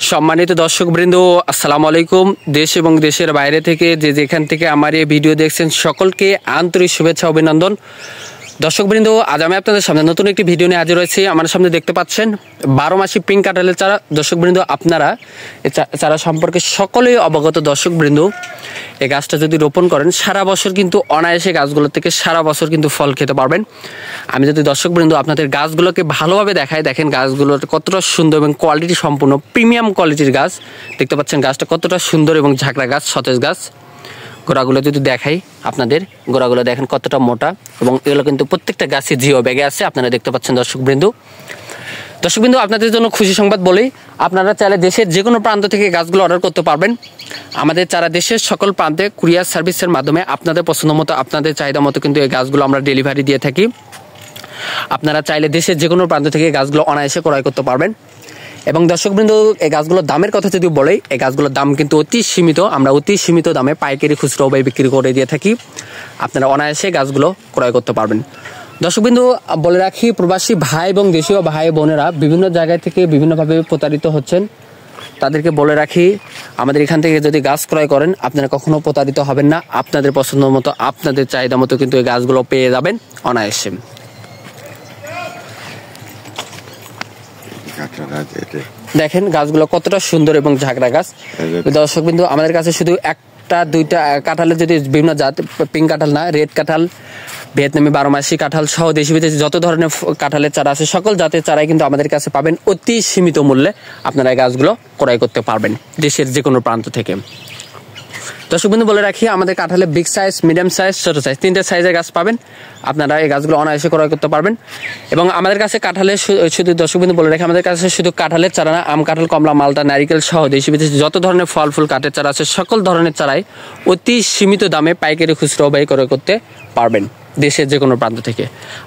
সম্মানিত দর্শকবৃন্দ, আসসালামু আলাইকুম। দেশ এবং দেশের বাইরে থেকে যে যেখান থেকে আমার এই ভিডিও দেখছেন সকলকে আন্তরিক শুভেচ্ছা অভিনন্দন। দর্শকবৃন্দ, আজ আমি আপনাদের সামনে নতুন একটি ভিডিও নিয়ে হাজির হয়েছি। আমার সামনে দেখতে পাচ্ছেন 12 মাসি পিঙ্ক কাঁঠালের চারা। দর্শকবৃন্দ, আপনারা এই চারা সম্পর্কে সকলেই অবগত। দর্শকবৃন্দ, এই গাছটা যদি রোপণ করেন সারা বছর কিন্তু অনায়াসে গাছগুলো থেকে সারা বছর কিন্তু ফল খেতে পারবেন। আমি যদি দর্শকবৃন্দ আপনাদের গাছগুলোকে ভালোভাবে দেখাই, দেখেন গাছগুলোর কতটা সুন্দর এবং কোয়ালিটি সম্পূর্ণ প্রিমিয়াম কোয়ালিটির গাছ। দেখতে পাচ্ছেন গাছটা কতটা সুন্দর এবং ঝাঁকড়া গাছ, সতেজ গাছ। গোড়াগুলো যদি দেখাই আপনাদের, গোড়াগুলো দেখেন কতটা মোটা এবং এগুলো কিন্তু প্রত্যেকটা গাছে জিও ব্যাগে আছে, আপনারা দেখতে পাচ্ছেন। দর্শকবৃন্দ, আপনাদের জন্য খুশি সংবাদ বলেই, আপনারা চাইলে দেশের যে কোনো প্রান্ত থেকে গাছগুলো অর্ডার করতে পারবেন। আমাদের চারা দেশের সকল প্রান্তে কুরিয়ার সার্ভিসের মাধ্যমে আপনাদের পছন্দ মতো, আপনাদের চাহিদা মতো কিন্তু এই গাছগুলো আমরা ডেলিভারি দিয়ে থাকি। আপনারা চাইলে দেশের যে কোনো প্রান্ত থেকে গাছগুলো অনায়াসে ক্রয় করতে পারবেন। এবং দর্শকবৃন্দ, এই গাছগুলোর দামের কথা যদি বলে, এই গাছগুলোর দাম কিন্তু অতি সীমিত। আমরা অতি সীমিত দামে পাইকারি খুচরো ভাবে বিক্রি করে দিয়ে থাকি। আপনারা অনায়াসে গাছগুলো ক্রয় করতে পারবেন। দর্শকবৃন্দ, বলে রাখি, প্রবাসী ভাই এবং দেশীয় ভাই বোনেরা বিভিন্ন জায়গায় থেকে বিভিন্নভাবে প্রতারিত হচ্ছেন। তাদেরকে বলে রাখি, আমাদের এখান থেকে যদি গাছ ক্রয় করেন আপনারা কখনো প্রতারিত হবেন না। আপনাদের পছন্দ মতো, আপনাদের চাহিদা মতো কিন্তু এই গাছগুলো পেয়ে যাবেন অনায়াসে। দেখেন গাছগুলো কতটা সুন্দর এবং ঝাঁকড়া গাছ। দর্শকবৃন্দ, আমাদের কাছে শুধু একটা দুইটা কাঁঠালের যদি বিভিন্ন জাত, পিঙ্ক কাঁঠাল না, রেড কাঁঠাল, ভিয়েতনামি 12 মাসি কাঁঠাল সহ দেশি বিদেশি যত ধরনের কাঁঠালের চারা আছে সকল জাতের চারাই কিন্তু আমাদের কাছে পাবেন অতি সীমিত মূল্যে। আপনারা এই গাছগুলো ক্রয় করতে পারবেন দেশের যে কোনো প্রান্ত থেকে। দর্শকবৃন্দ, বলে রাখি, আমাদের কাঁঠালে বিগ সাইজ, মিডিয়াম সাইজ, ছোট সাইজ, 3টে সাইজের গাছ পাবেন। আপনারা এই গাছগুলো অনায়াসে ক্রয় করতে পারবেন। এবং আমাদের কাছে কাঁঠালের শুধু, দর্শকবৃন্দ বলে রাখি, আমাদের কাছে শুধু কাঁঠালের চারা না, আম কাঁঠাল, কমলা, মালটা, নারিকেল সহ দেশি বিদেশি যত ধরনের ফল ফুল কাঠের চারা আছে সকল ধরনের চারাই অতি সীমিত দামে পাইকারি খুচরো বাই ক্রয় করতে পারবেন দেশের যে কোনো প্রান্ত থেকে।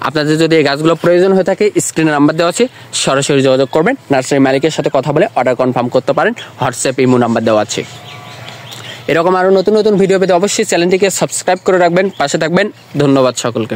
আপনাদের যদি এই গাছগুলো প্রয়োজন হয়ে থাকে, স্ক্রিনে নাম্বার দেওয়া আছে, সরাসরি যোগাযোগ করবেন। নার্সারি মালিকের সাথে কথা বলে অর্ডার কনফার্ম করতে পারেন। হোয়াটসঅ্যাপ, ইমো নাম্বার দেওয়া আছে। এরকম আরও নতুন নতুন ভিডিও পেতে অবশ্যই চ্যানেলটিকে সাবস্ক্রাইব করে রাখবেন, পাশে থাকবেন। ধন্যবাদ সকলকে।